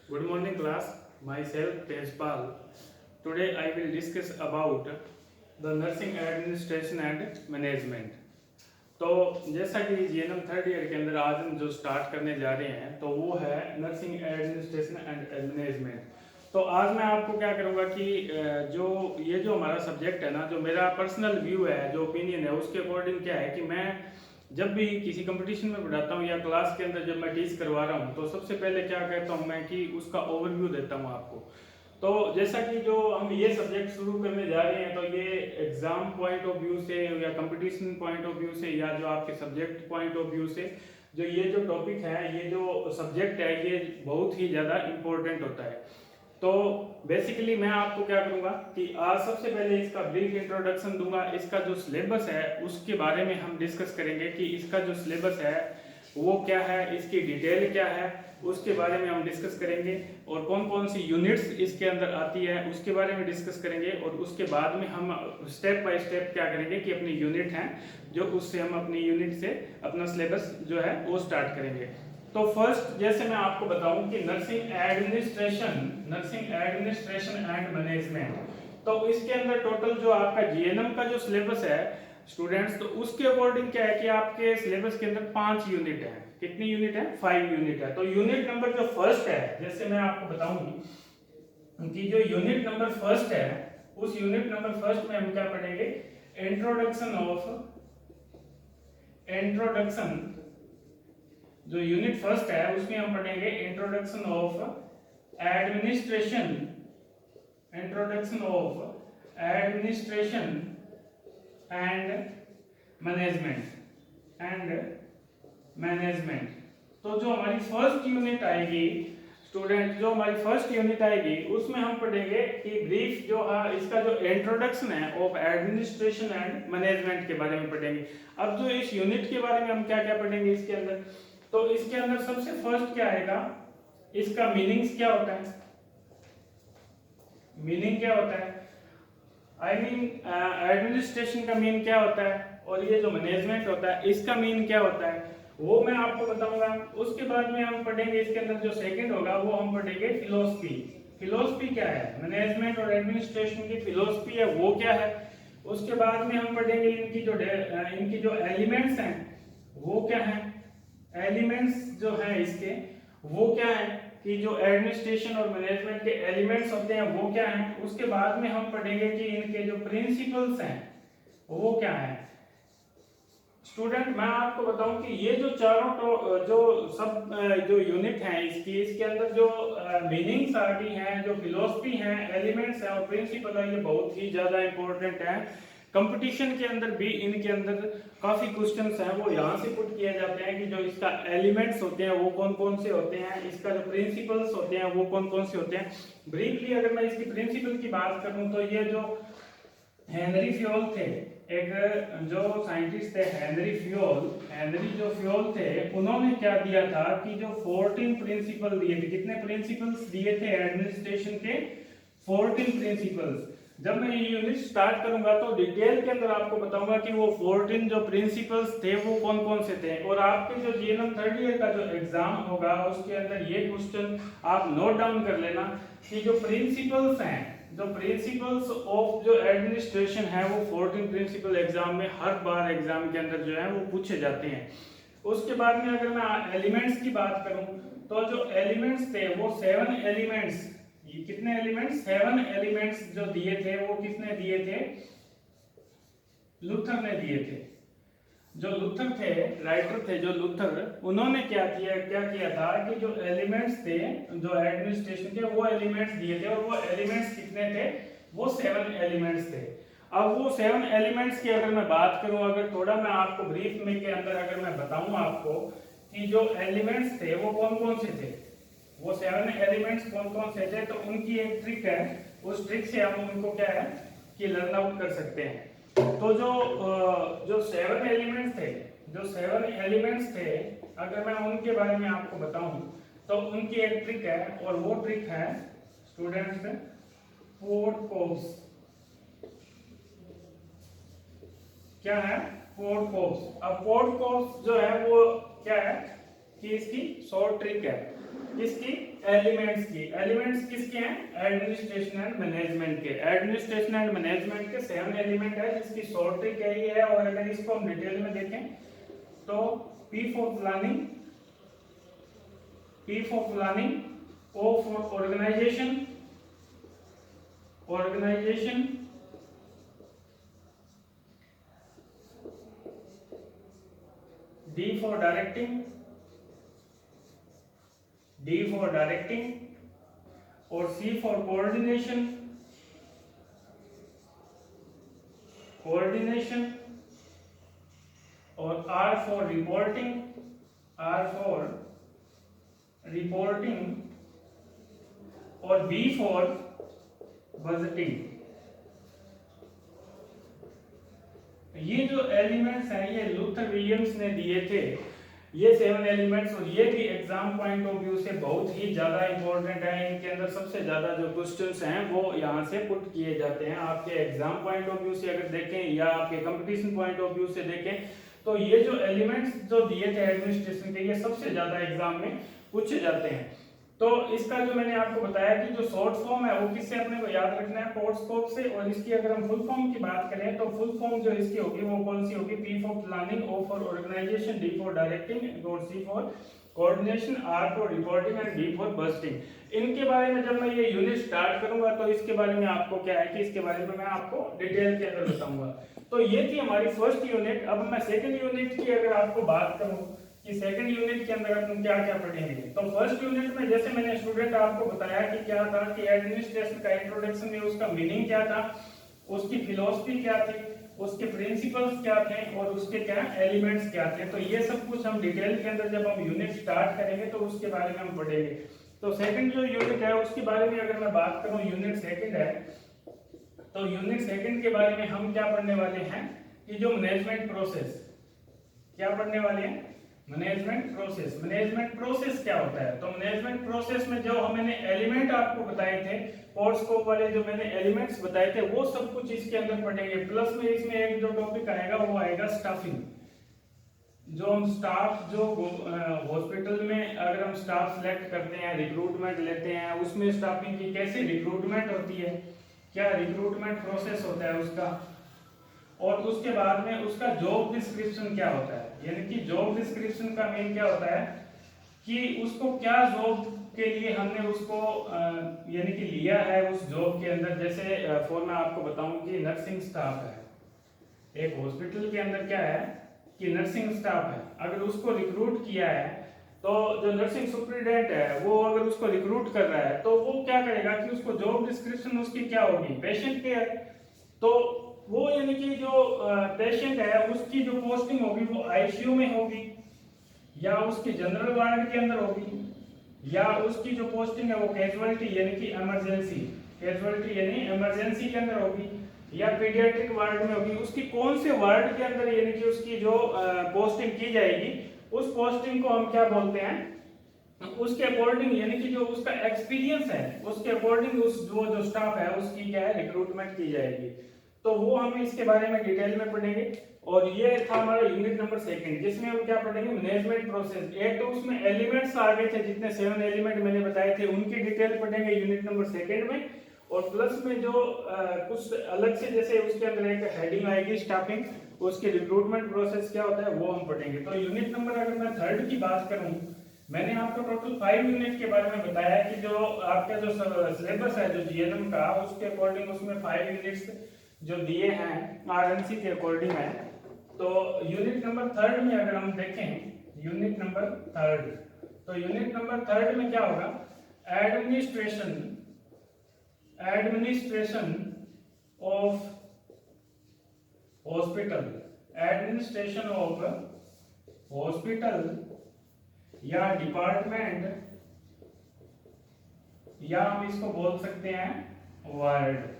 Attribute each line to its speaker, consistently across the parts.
Speaker 1: Good morning class. Myself Tejpal. Today I will discuss about the nursing administration and management. तो जैसा कि GNM third year के अंदर आज हम जो स्टार्ट करने जा रहे हैं तो वो है नर्सिंग एडमिनिस्ट्रेशन एंड मैनेजमेंट। तो आज मैं आपको क्या करूँगा कि जो हमारा सब्जेक्ट है ना, जो मेरा पर्सनल व्यू है, जो ओपिनियन है, उसके अकॉर्डिंग क्या है कि मैं जब भी किसी कंपटीशन में पढ़ाता हूँ या क्लास के अंदर जब मैं टीच करवा रहा हूँ तो सबसे पहले क्या कहता हूँ मैं कि उसका ओवरव्यू देता हूँ आपको। तो जैसा कि जो हम ये सब्जेक्ट शुरू करने जा रहे हैं तो ये एग्जाम पॉइंट ऑफ व्यू से या कंपटीशन पॉइंट ऑफ व्यू से या जो आपके सब्जेक्ट पॉइंट ऑफ व्यू से जो ये जो टॉपिक है, ये जो सब्जेक्ट है, ये बहुत ही ज़्यादा इम्पोर्टेंट होता है। तो बेसिकली मैं आपको क्या करूंगा कि आज सबसे पहले इसका ब्रीफ इंट्रोडक्शन दूंगा। इसका जो सिलेबस है उसके बारे में हम डिस्कस करेंगे कि इसका जो सिलेबस है वो क्या है, इसकी डिटेल क्या है, उसके बारे में हम डिस्कस करेंगे। और कौन कौन सी यूनिट्स इसके अंदर आती है उसके बारे में डिस्कस करेंगे। और उसके बाद में हम स्टेप बाय स्टेप क्या करेंगे कि अपनी यूनिट हैं जो उससे हम अपनी यूनिट से अपना सिलेबस जो है वो स्टार्ट करेंगे। तो फर्स्ट जैसे मैं आपको बताऊं कि नर्सिंग एडमिनिस्ट्रेशन एंड मैनेजमेंट, तो इसके अंदर टोटल जो आपका जीएनएम का जो सिलेबस है स्टूडेंट्स, तो उसके अकॉर्डिंग क्या है कि आपके सिलेबस के अंदर 5 यूनिट है। कितनी यूनिट है? 5 यूनिट है। तो यूनिट नंबर जो फर्स्ट है, जैसे मैं आपको बताऊं कि जो यूनिट नंबर फर्स्ट है, उस यूनिट नंबर फर्स्ट में हम क्या पढ़ेंगे? इंट्रोडक्शन जो यूनिट फर्स्ट है उसमें हम पढ़ेंगे introduction of administration and management. तो जो हमारी फर्स्ट यूनिट आएगी स्टूडेंट, जो हमारी फर्स्ट यूनिट आएगी उसमें हम पढ़ेंगे कि ब्रीफ जो इसका जो इंट्रोडक्शन है ऑफ एडमिनिस्ट्रेशन एंड मैनेजमेंट के बारे में पढ़ेंगे। अब जो इस यूनिट के बारे में हम क्या क्या पढ़ेंगे इसके अंदर, तो इसके अंदर सबसे फर्स्ट क्या आएगा, इसका मीनिंग्स क्या होता है, मीनिंग क्या होता है, एडमिनिस्ट्रेशन का मीन क्या होता है, और ये जो मैनेजमेंट होता है इसका मीन क्या होता है, वो मैं आपको बताऊंगा। उसके बाद में हम पढ़ेंगे इसके अंदर जो सेकंड होगा वो हम पढ़ेंगे फिलोसफी। फिलोसफी क्या है, मैनेजमेंट और एडमिनिस्ट्रेशन की फिलोसफी है वो क्या है। उसके बाद में हम पढ़ेंगे इनकी जो एलिमेंट्स हैं वो क्या है, एलिमेंट्स जो है इसके वो क्या है कि जो एडमिनिस्ट्रेशन और मैनेजमेंट के एलिमेंट्स होते हैं वो क्या हैं। उसके बाद में हम पढ़ेंगे कि इनके जो प्रिंसिपल्स हैं वो क्या है। स्टूडेंट मैं आपको बताऊं कि ये जो चारों जो यूनिट हैं इसके अंदर जो मीनिंग्स आ गई हैं, जो फिलोसफी है, एलिमेंट्स हैं और प्रिंसिपल है, ये बहुत ही ज्यादा इंपॉर्टेंट है। कंपटीशन के अंदर भी इनके अंदर काफी क्वेश्चंस हैं वो यहाँ से पुट किए जाते हैं कि जो इसका एलिमेंट्स होते हैं वो कौन कौन से होते हैं, इसका जो प्रिंसिपल्स होते हैं वो कौन कौन से होते हैं। ब्रीफली अगर मैं इसकी प्रिंसिपल की बात करूं तो ये जो हेनरी फ्योल थे, एक जो साइंटिस्ट थे हेनरी जो फ्योल थे, उन्होंने क्या दिया था कि जो 14 प्रिंसिपल दिए थे। कितने प्रिंसिपल्स दिए थे एडमिनिस्ट्रेशन के? 14 प्रिंसिपल्स। जब मैं ये यूनिट स्टार्ट करूंगा तो डिटेल के अंदर आपको बताऊंगा कि वो 14 जो प्रिंसिपल्स थे वो कौन कौन से थे। और आपके जो जीएनएम थर्ड ईयर का जो एग्जाम होगा उसके अंदर ये क्वेश्चन आप नोट डाउन कर लेना कि जो प्रिंसिपल्स हैं, जो प्रिंसिपल्स ऑफ जो एडमिनिस्ट्रेशन है वो 14 प्रिंसिपल एग्जाम में हर बार एग्जाम के अंदर जो है वो पूछे जाते हैं। उसके बाद में अगर मैं एलिमेंट्स की बात करूं तो जो एलिमेंट्स थे वो 7 एलिमेंट्स, ये कितने एलिमेंट्स? 7 एलिमेंट्स जो दिए थे वो किसने दिए थे? लूथर ने दिए थे। जो लूथर थे, राइटर थे जो लूथर, उन्होंने क्या किया था कि जो एलिमेंट्स थे जो एडमिनिस्ट्रेशन के वो एलिमेंट्स दिए थे। और वो एलिमेंट्स कितने थे? वो 7 एलिमेंट्स थे। अब वो 7 एलिमेंट्स की अगर मैं बात करूं, अगर थोड़ा मैं आपको ब्रीफ में के अंदर अगर मैं बताऊं आपको कि जो एलिमेंट्स थे वो कौन कौन से थे, वो 7 एलिमेंट्स कौन कौन से थे, तो उनकी एक ट्रिक है, उस ट्रिक से हम उनको क्या है कि लर्न आउट कर सकते हैं। तो जो 7 एलिमेंट्स थे अगर मैं उनके बारे में आपको बताऊं तो उनकी एक ट्रिक है और वो ट्रिक है स्टूडेंट्स पोर्टकोस। क्या है? पोर्टकोस। अब पोर्टकोस जो है वो क्या है कि इसकी शॉर्ट ट्रिक है। किसकी? एलिमेंट्स की। एलिमेंट्स किसके हैं? एडमिनिस्ट्रेशन एंड मैनेजमेंट के। एडमिनिस्ट्रेशन एंड मैनेजमेंट के 7 एलिमेंट है, जिसकी शॉर्ट ट्रिक यही है। और अगर इसको हम डिटेल में देखें तो P for planning, P for planning, O for organisation, organisation, D for directing, D for directing, और C फॉर कोऑर्डिनेशन, कोऑर्डिनेशन, और R for reporting, R for reporting, और B फॉर बजटिंग। ये जो एलिमेंट्स हैं ये लूथर विलियम्स ने दिए थे, ये 7 एलिमेंट्स। और ये भी एग्जाम पॉइंट ऑफ व्यू से बहुत ही ज्यादा इंपॉर्टेंट है। इनके अंदर सबसे ज्यादा जो क्वेश्चंस हैं वो यहाँ से पुट किए जाते हैं। आपके एग्जाम पॉइंट ऑफ व्यू से अगर देखें या आपके कंपटीशन पॉइंट ऑफ व्यू से देखें तो ये जो एलिमेंट्स जो दिए थे एडमिनिस्ट्रेशन के, ये सबसे ज्यादा एग्जाम में पूछे जाते हैं। तो इसका जो मैंने आपको बताया कि जो शॉर्ट फॉर्म है वो किससे अपने को याद रखना है? पोर्टस्कोप से। और इसकी अगर हम फुल फॉर्म की बात करें तो फुल फॉर्म जो इसकी होगी वो कौन सी होगी? P for planning, O for organisation, D for directing, और C for coordination, R for reporting and D for budgeting. इनके बारे में जब मैं ये यूनिट स्टार्ट करूंगा तो इसके बारे में आपको क्या है कि इसके बारे में मैं आपको डिटेल के अंदर बताऊंगा। तो ये थी हमारी फर्स्ट यूनिट। अब मैं सेकंड यूनिट की अगर आपको बात करूं कि सेकंड यूनिट के अंदर हम क्या क्या पढ़ेंगे, तो फर्स्ट यूनिट में जैसे मैंने स्टूडेंट आपको बताया कि क्या था कि एडमिनिस्ट्रेशन का इंट्रोडक्शन में उसका मीनिंग क्या था, उसकी फिलॉसफी क्या थी, उसके प्रिंसिपल्स क्या थे, और उसके क्या एलिमेंट्स क्या थे। तो ये सब कुछ हम डिटेल के अंदर जब हम यूनिट स्टार्ट करेंगे तो उसके बारे में हम पढ़ेंगे। तो सेकंड जो यूनिट है उसके बारे में अगर मैं बात करूं, यूनिट सेकंड है, तो यूनिट सेकंड के बारे में हम क्या पढ़ने वाले हैं कि जो मैनेजमेंट प्रोसेस, क्या पढ़ने वाले हैं? Management process. मैनेजमेंट प्रोसेस क्या होता है? तो मैनेजमेंट प्रोसेस में जो मैंने एलिमेंट आपको बताए थे, पोर्टस्कोप वाले जो मैंने एलिमेंट्स बताए थे, वो सब कुछ इसके अंदर पढ़ेंगे। प्लस में इसमें एक जो टॉपिक आएगा वो आएगा स्टाफिंग। जो हम स्टाफ जो हॉस्पिटल में अगर हम स्टाफ सिलेक्ट करते हैं, रिक्रूटमेंट लेते हैं, उसमें स्टाफिंग की कैसे रिक्रूटमेंट होती है, क्या रिक्रूटमेंट प्रोसेस होता है उसका, और उसके बाद में उसका जॉब डिस्क्रिप्शन क्या होता है। यानी कि जॉब डिस्क्रिप्शन का मीन क्या होता है कि उसको क्या जॉब के लिए हमने उसको यानी कि लिया है उस जॉब के अंदर। जैसे फॉर मैं आपको बताऊं कि नर्सिंग स्टाफ है, एक हॉस्पिटल के अंदर क्या है कि नर्सिंग स्टाफ है, अगर उसको रिक्रूट किया है तो जो नर्सिंग सुपरिटेंडेंट है वो अगर उसको रिक्रूट कर रहा है तो वो क्या करेगा कि उसको जॉब डिस्क्रिप्शन उसकी क्या होगी? Patient care. तो वो यानी कि जो पेशेंट है उसकी जो पोस्टिंग होगी वो आईसीयू में होगी, या उसकी जनरल वार्ड के अंदर होगी, या उसकी जो पोस्टिंग है वो कैजुअलिटी यानी कि इमरजेंसी, कैजुअलिटी यानी इमरजेंसी के अंदर होगी, या पीडियाट्रिक वार्ड में होगी। उसकी कौन से वार्ड के अंदर यानी कि उसकी जो पोस्टिंग की जाएगी उस पोस्टिंग को हम क्या बोलते हैं, उसके अकॉर्डिंग यानी कि जो उसका एक्सपीरियंस है उसके अकॉर्डिंग उस जो स्टाफ है उसकी क्या है रिक्रूटमेंट की जाएगी। तो वो हम इसके बारे में डिटेल में पढ़ेंगे। और ये था हमारा यूनिट नंबर सेकंड, जिसमें हम क्या पढ़ेंगे? Management process. एक तो उसमें एलिमेंट्स आ गए थे, जितने 7 एलिमेंट मैंने बताए थे उनकी डिटेल पढ़ेंगे यूनिट नंबर सेकंड में। और प्लस में जो कुछ अलग से जैसे उसके अंदर एक हेडिंग आएगी स्टाफिंग, उसके रिक्रूटमेंट प्रोसेस क्या होता है वो हम पढ़ेंगे। तो यूनिट नंबर अगर मैं थर्ड की बात करूं, मैंने आपको टोटल 5 यूनिट के बारे में बताया कि जो आपका जो सिलेबस है जो जीएनएम का, उसके अकॉर्डिंग उसमें 5 यूनिट्स जो दिए हैं आरएनसी के अकॉर्डिंग है। तो यूनिट नंबर थर्ड में अगर हम देखें, यूनिट नंबर थर्ड, तो यूनिट नंबर थर्ड में क्या होगा? Administration, administration of hospital, administration of hospital या डिपार्टमेंट, या हम इसको बोल सकते हैं वार्ड।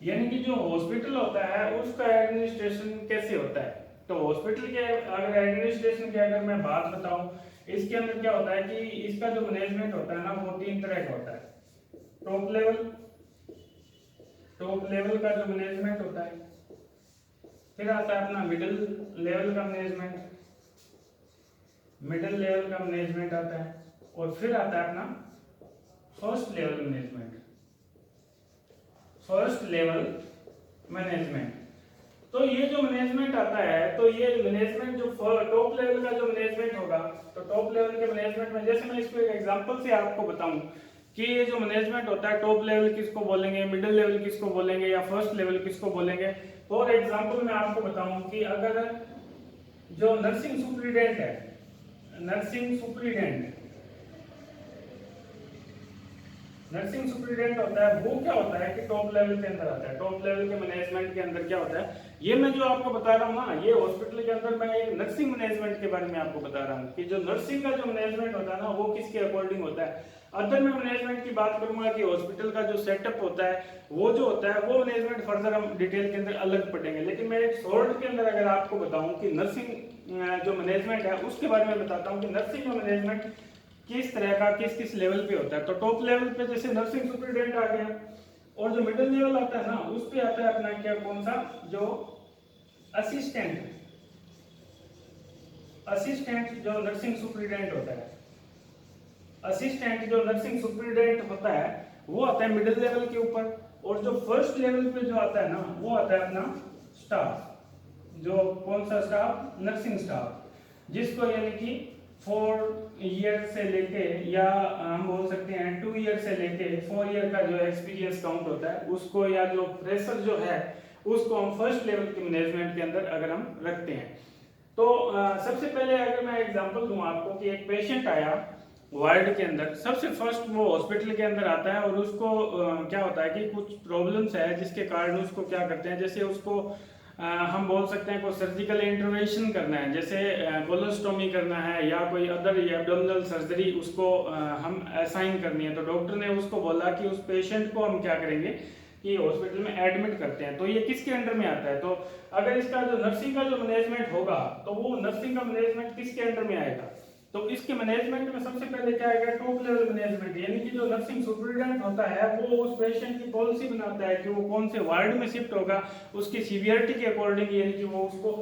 Speaker 1: यानी कि जो हॉस्पिटल होता है उसका एडमिनिस्ट्रेशन कैसे होता है। तो हॉस्पिटल के अगर एडमिनिस्ट्रेशन की अगर मैं बात बताऊं, इसके अंदर क्या होता है कि इसका जो मैनेजमेंट होता है ना वो 3 तरह का होता है। टॉप लेवल, टॉप लेवल का जो मैनेजमेंट होता है, फिर आता है अपना मिडिल लेवल का मैनेजमेंट, मिडिल लेवल का मैनेजमेंट आता है, और फिर आता है अपना first level management. First level management, तो ये जो मैनेजमेंट आता है, तो ये मैनेजमेंट जो टॉप लेवल का जो मैनेजमेंट होगा, तो टॉप लेवल के मैनेजमेंट में जैसे मैं इसको एक एग्जांपल से आपको बताऊं कि ये जो मैनेजमेंट होता है, टॉप लेवल किसको बोलेंगे, मिडिल लेवल किसको बोलेंगे, या फर्स्ट लेवल किसको बोलेंगे। फॉर एग्जांपल मैं आपको बताऊं कि अगर जो नर्सिंग सुपरिटेंडेंट है, नर्सिंग सुपरिटेंडेंट होता है, वो क्या होता है कि टॉप लेवल के अंदर आता है। टॉप लेवल के मैनेजमेंट के अंदर क्या होता है, ये मैं जो आपको बता रहा हूँ ना, ये हॉस्पिटल के अंदर मैं एक नर्सिंग मैनेजमेंट के बारे में आपको बता रहा हूँ कि जो नर्सिंग का जो मैनेजमेंट होता है ना, वो किसके अकॉर्डिंग होता है। अदर मैं मैनेजमेंट की बात करूंगा कि हॉस्पिटल का जो सेटअप होता है, वो जो होता है, वो मैनेजमेंट फर्दर हम डिटेल के अंदर अलग पढ़ेंगे। लेकिन मैं एक शॉर्ट के अंदर अगर आपको बताऊं कि नर्सिंग जो मैनेजमेंट है उसके बारे में बताता हूँ कि नर्सिंग का मैनेजमेंट किस तरह का किस किस लेवल पे होता है। तो टॉप लेवल पे जैसे नर्सिंग सुपरिटेंडेंट आ गया, और जो मिडिल लेवल आता है ना, उस पे आता है अपना क्या, कौन सा, जो असिस्टेंट जो नर्सिंग सुपरिटेंडेंट होता है, असिस्टेंट जो नर्सिंग सुपरिटेंडेंट होता है, वो आता है मिडिल लेवल के ऊपर। और जो फर्स्ट लेवल पे जो आता है ना, वो आता है अपना स्टाफ। जो कौन सा स्टाफ, नर्सिंग स्टाफ, जिसको यानी कि 4 ईयर से लेके, या हम बोल सकते हैं 2 ईयर से लेके 4 ईयर का जो एक्सपीरियंस काउंट होता है उसको, या जो फ्रेशर जो है उसको हम फर्स्ट लेवल के मैनेजमेंट के अंदर अगर हम रखते हैं। तो सबसे पहले अगर मैं एग्जांपल दूं आपको कि एक पेशेंट आया वार्ड के अंदर, सबसे फर्स्ट वो हॉस्पिटल के अंदर आता है और उसको क्या होता है कि कुछ प्रॉब्लम्स है जिसके कारण उसको क्या करते हैं, जैसे उसको हम बोल सकते हैं कोई सर्जिकल इंटरवेंशन करना है, जैसे कोलोस्टोमी करना है या कोई अदर एब्डोमिनल सर्जरी उसको हम असाइन करनी है। तो डॉक्टर ने उसको बोला कि उस पेशेंट को हम क्या करेंगे कि हॉस्पिटल में एडमिट करते हैं। तो ये किसके अंडर में आता है, तो अगर इसका जो नर्सिंग का जो मैनेजमेंट होगा, तो वो नर्सिंग का मैनेजमेंट किसके अंडर में आएगा, तो इसके मैनेजमेंट में सबसे पहले क्या आएगा, टॉप लेवल मैनेजमेंट, यानी कि जो नर्सिंग सुपरिटेंडेंट होता है वो उस पेशेंट की पॉलिसी बनाता है कि वो कौन से वार्ड में शिफ्ट होगा, उसकी सीवियरिटी के अकॉर्डिंग, यानी कि वो उसको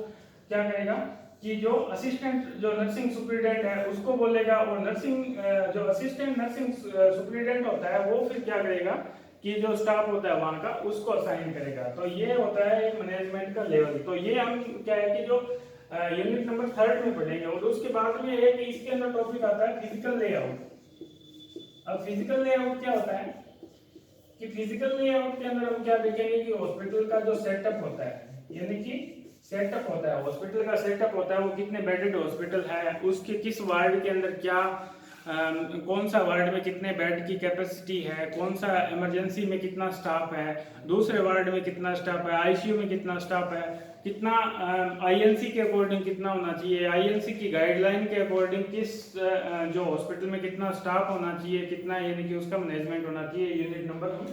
Speaker 1: क्या करेगा कि जो असिस्टेंट जो नर्सिंग सुपरिटेंडेंट है उसको बोलेगा, और नर्सिंग जो असिस्टेंट नर्सिंग सुपरिटेंडेंट होता है वो फिर क्या करेगा कि जो स्टाफ होता है वहां का उसको असाइन करेगा। तो ये होता है एक मैनेजमेंट का लेवल। तो ये हम क्या है कि जो यूनिट नंबर 3 में पढ़ेंगे। और उसके बाद में एक इसके अंदर टॉपिक आता है फिजिकल लेआउट। अब फिजिकल लेआउट क्या होता है कि फिजिकल लेआउट के अंदर हम क्या देखेंगे कि हॉस्पिटल का जो सेटअप होता है, यानी कि सेटअप होता है, हॉस्पिटल का सेटअप होता है, वो कितने बेडेड हॉस्पिटल है, उसके किस वार्ड के अंदर क्या कौन सा वार्ड में कितने बेड की कैपेसिटी है, कौन सा इमरजेंसी में कितना स्टाफ है, दूसरे वार्ड में कितना स्टाफ है, आईसीयू में कितना स्टाफ है, कितना आईएनसी के अकॉर्डिंग कितना होना चाहिए, आईएनसी की गाइडलाइन के अकॉर्डिंग किस जो हॉस्पिटल में कितना स्टाफ होना चाहिए, कितना यानी कि उसका मैनेजमेंट होना चाहिए। यूनिट नंबर हम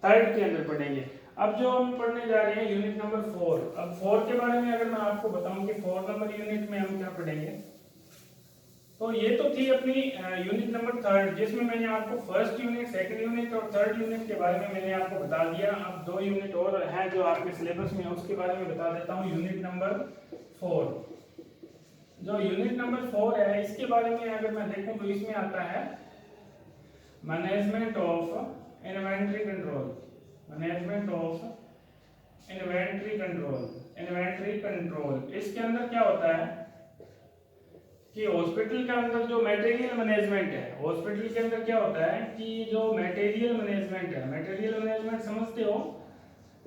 Speaker 1: 3 के अंदर पढ़ेंगे। अब जो हम पढ़ने जा रहे हैं यूनिट नंबर 4। अब 4 के बारे में अगर मैं आपको बताऊं कि 4 नंबर यूनिट में हम क्या पढ़ेंगे, तो ये तो थी अपनी यूनिट नंबर 3 जिसमें मैंने आपको फर्स्ट यूनिट, सेकंड यूनिट और थर्ड यूनिट के बारे में मैंने आपको बता दिया। अब 2 यूनिट और हैं जो आपके सिलेबस में है, उसके बारे में बता देता हूँ। यूनिट नंबर 4, जो यूनिट नंबर 4 है, इसके बारे में अगर मैं देखूं तो इसमें आता है management of inventory control. Management of inventory control, inventory control. इसके अंदर क्या होता है कि हॉस्पिटल के अंदर जो मटेरियल मैनेजमेंट है, हॉस्पिटल के अंदर क्या होता है कि जो मटेरियल मैनेजमेंट है, मटेरियल मैनेजमेंट समझते हो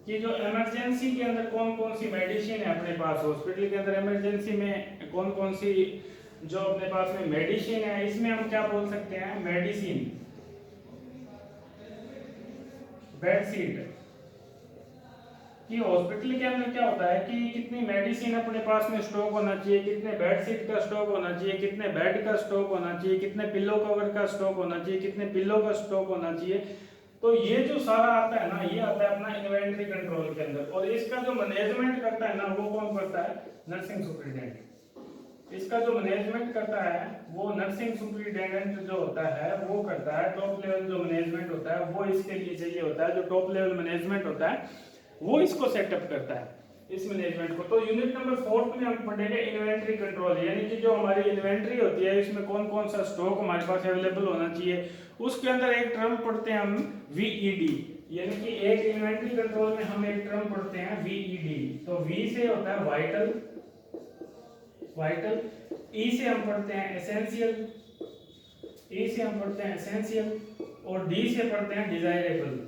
Speaker 1: कि जो इमरजेंसी के अंदर कौन कौन सी मेडिसिन है अपने पास, हॉस्पिटल के अंदर इमरजेंसी में कौन कौन सी जो अपने पास में मेडिसिन है, इसमें हम क्या बोल सकते हैं, मेडिसिन, बेडशीट। कि हॉस्पिटल के अंदर क्या होता है कि कितनी मेडिसिन अपने पास में स्टॉक होना चाहिए, कितने बेडशीट का स्टॉक होना चाहिए, कितने बेड का स्टॉक होना चाहिए, कितने पिलो कवर का स्टॉक होना चाहिए, कितने पिलो का स्टॉक होना चाहिए। तो ये जो सारा आता है ना, ये आता है अपना इन्वेंटरी कंट्रोल के अंदर। और इसका जो मैनेजमेंट करता है ना, वो कौन करता है, नर्सिंग सुपरिटेंडेंट। इसका जो मैनेजमेंट करता है वो नर्सिंग सुपरिटेंडेंट जो होता है वो करता है। टॉप लेवल जो मैनेजमेंट होता है वो इसके लिए चाहिए होता है। जो टॉप लेवल मैनेजमेंट होता है वो इसको सेटअप करता है। इस मैनेजमेंट को। तो यूनिट नंबर 4 में हम पढ़ेंगे इन्वेंटरी कंट्रोल, यानी कि जो हमारी इन्वेंटरी होती है इसमें कौन कौन सा स्टॉक हमारे पास अवेलेबल होना चाहिए। उसके अंदर एक टर्म पढ़ते हैं हम वीईडी, यानी कि एक इन्वेंटरी कंट्रोल में हम एक टर्म पढ़ते हैं वीईडी। तो वी से होता है वाइटल, वाइटल, ई से हम पढ़ते हैं एसेंशियल, ई से हम पढ़ते हैं एसेंशियल, और डी से पढ़ते हैं डिजायरेबल,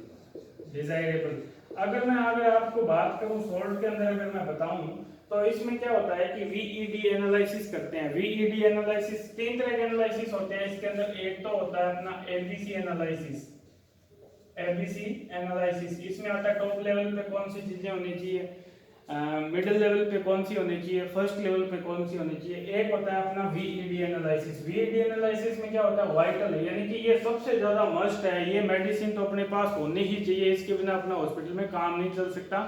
Speaker 1: डिजायरेबल। अगर आपको बात करूं सॉल्ट के अंदर अगर मैं बताऊं तो इसमें क्या होता है कि वीईडी एनालिसिस करते हैं। वीईडी एनालिसिस 3 तरह के एनालिसिस होते हैं इसके अंदर। एक तो होता है अपना एबीसी एनालिसिस, एबीसी एनालिसिस। इसमें आता है टॉप लेवल पे कौन सी चीजें होनी चाहिए, मिडिल लेवल पे कौन सी होनी चाहिए, फर्स्ट लेवल पे कौन सी होनी चाहिए। एक होता है अपना वीईडी एनालिसिस। वीईडी एनालिसिस में क्या होता है वाइटल, यानी कि ये सबसे ज्यादा मस्ट है, ये मेडिसिन तो अपने पास होनी ही चाहिए, इसके बिना अपना हॉस्पिटल में काम नहीं चल सकता।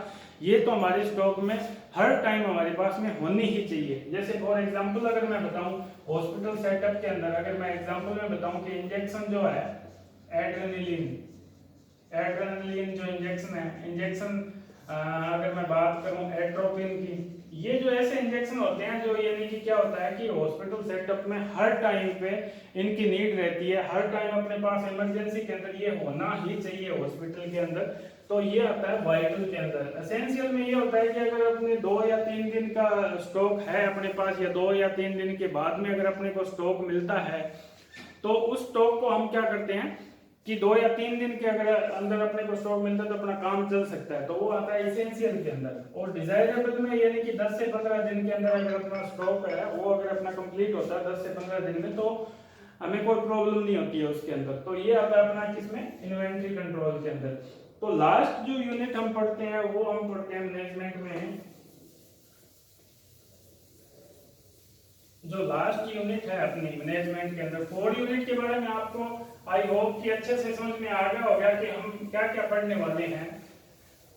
Speaker 1: ये तो हमारे स्टॉक में हर टाइम हमारे पास में होनी ही चाहिए। जैसे फॉर एग्जांपल अगर मैं बताऊं हॉस्पिटल सेटअप के अंदर, अगर मैं एग्जांपल में बताऊं कि इंजेक्शन जो है एड्रेनलिन, एड्रेनलिन जो इंजेक्शन है, इंजेक्शन अगर मैं बात करूं एट्रोपिन की, ये जो ऐसे इंजेक्शन होते हैं जो यानी कि क्या होता है कि हॉस्पिटल सेटअप में हर टाइम पे इनकी नीड रहती है, हर टाइम अपने पास इमरजेंसी के अंदर ये होना ही चाहिए हॉस्पिटल के अंदर। तो ये आता है वाइटल के अंदर। एसेंशियल में ये होता है कि अगर अपने 2 या 3 दिन का स्टॉक है अपने पास, या 2 या 3 दिन के बाद में अगर अपने को स्टॉक मिलता है तो उस स्टॉक को हम क्या करते हैं कि 2 या 3 दिन के अगर अंदर अपने को स्टॉक मिलता है तो अपना काम चल सकता है, तो वो आता है एसेंशियल के अंदर। और डिजायरेबल में यानी कि 10 से 15 दिन के अंदर अगर अपना स्टॉक है वो अगर अपना कंप्लीट होता है 10 से 15 दिन में, तो हमें कोई प्रॉब्लम नहीं होती है उसके अंदर। तो ये आता है अपना किसमें इन्वेंटरी कंट्रोल के अंदर। तो लास्ट जो यूनिट हम पढ़ते हैं वो हम पढ़ते हैं मैनेजमेंट में, जो लास्ट यूनिट है अपनी मैनेजमेंट के अंदर। 4 यूनिट के बारे में आपको आई होप कि अच्छे से समझ में आ गया होगा कि हम क्या क्या पढ़ने वाले हैं,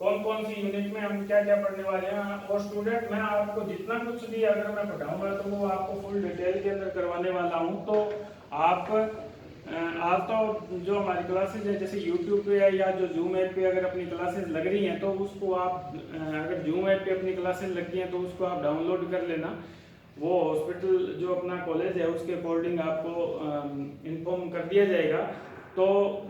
Speaker 1: कौन कौन सी यूनिट में हम क्या क्या पढ़ने वाले हैं। और स्टूडेंट मैं आपको जितना कुछ भी अगर मैं पढ़ाऊंगा तो वो आपको फुल डिटेल के अंदर करवाने वाला हूं। तो आप तो जो हमारी क्लासेज है जैसे YouTube पे या जो जूम ऐप पे अगर अपनी क्लासेस लग रही हैं तो उसको आप अगर जूम ऐप पे अपनी क्लासेस लगी हैं तो उसको आप डाउनलोड कर लेना। वो हॉस्पिटल जो अपना कॉलेज है उसके अकॉर्डिंग आपको इन्फॉर्म कर दिया जाएगा। तो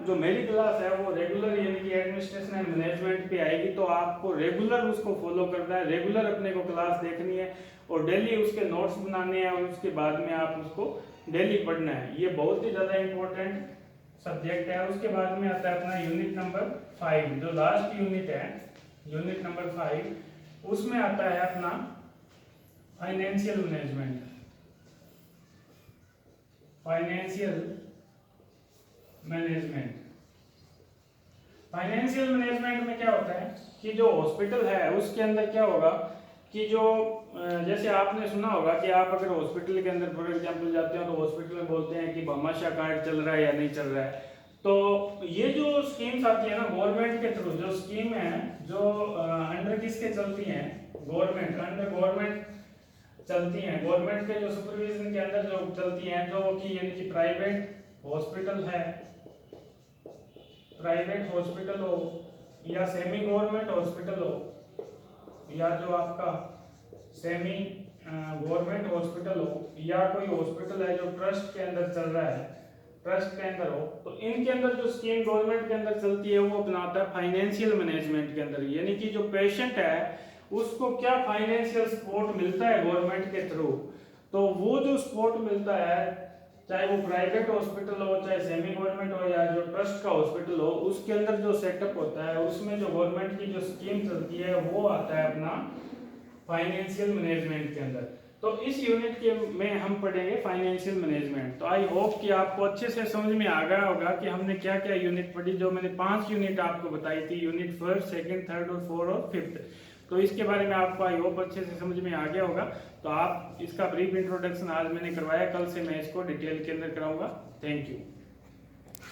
Speaker 1: जो मेरी क्लास है वो रेगुलर यानी कि एडमिनिस्ट्रेशन एंड मैनेजमेंट पे आएगी, तो आपको रेगुलर उसको फॉलो करना है, रेगुलर अपने को क्लास देखनी है और डेली उसके नोट्स बनाने हैं और उसके बाद में आप उसको डेली पढ़ना है। ये बहुत ही ज़्यादा इम्पोर्टेंट सब्जेक्ट है। उसके बाद में आता है अपना यूनिट नंबर 5, जो लास्ट यूनिट है, यूनिट नंबर 5, उसमें आता है अपना financial management. Financial management, financial management में क्या होता है कि जो हॉस्पिटल है उसके अंदर क्या होगा कि जो जैसे आपने सुना होगा कि आप अगर हॉस्पिटल के अंदर फॉर एग्जांपल जाते हो तो हॉस्पिटल में बोलते हैं कि भामाशाह कार्ड चल रहा है या नहीं चल रहा है। तो ये जो स्कीम्स आती है ना गवर्नमेंट के थ्रू, जो स्कीम है जो अंडर किसके चलती हैं, गवर्नमेंट, अंडर गवर्नमेंट चलती हैं, गवर्नमेंट के जो सुपरविजन के अंदर जो चलती हैं, जो कि यानी कि प्राइवेट हॉस्पिटल है, प्राइवेट हॉस्पिटल हो या सेमी गवर्नमेंट हॉस्पिटल हो या जो आपका सेमी गवर्नमेंट हॉस्पिटल हो या कोई हॉस्पिटल है जो ट्रस्ट के अंदर चल रहा है, ट्रस्ट के अंदर हो, तो इनके अंदर जो स्कीम गवर्नमेंट के अंदर चलती है वो अपनाता है फाइनेंशियल मैनेजमेंट के अंदर। यानी कि जो पेशेंट है उसको क्या फाइनेंशियल सपोर्ट मिलता है गवर्नमेंट के थ्रू, तो वो जो सपोर्ट मिलता है चाहे वो प्राइवेट हॉस्पिटल हो चाहे सेमी गवर्नमेंट हो या जो ट्रस्ट का हॉस्पिटल हो, उसके अंदर जो सेटअप होता है उसमें जो गवर्नमेंट की जो स्कीम चलती है वो आता है अपना फाइनेंशियल मैनेजमेंट के अंदर। तो इस यूनिट के में हम पढ़ेंगे फाइनेंशियल मैनेजमेंट। तो आई होप कि आपको अच्छे से समझ में आ गया होगा कि हमने क्या क्या यूनिट पढ़ी। जो मैंने 5 यूनिट आपको बताई थी, यूनिट 1, 2, 3 और 4 और 5, तो इसके बारे में आपको आई होप अच्छे से समझ में आ गया होगा। तो आप इसका ब्रीफ इंट्रोडक्शन आज मैंने करवाया, कल से मैं इसको डिटेल के अंदर कराऊंगा। Thank you.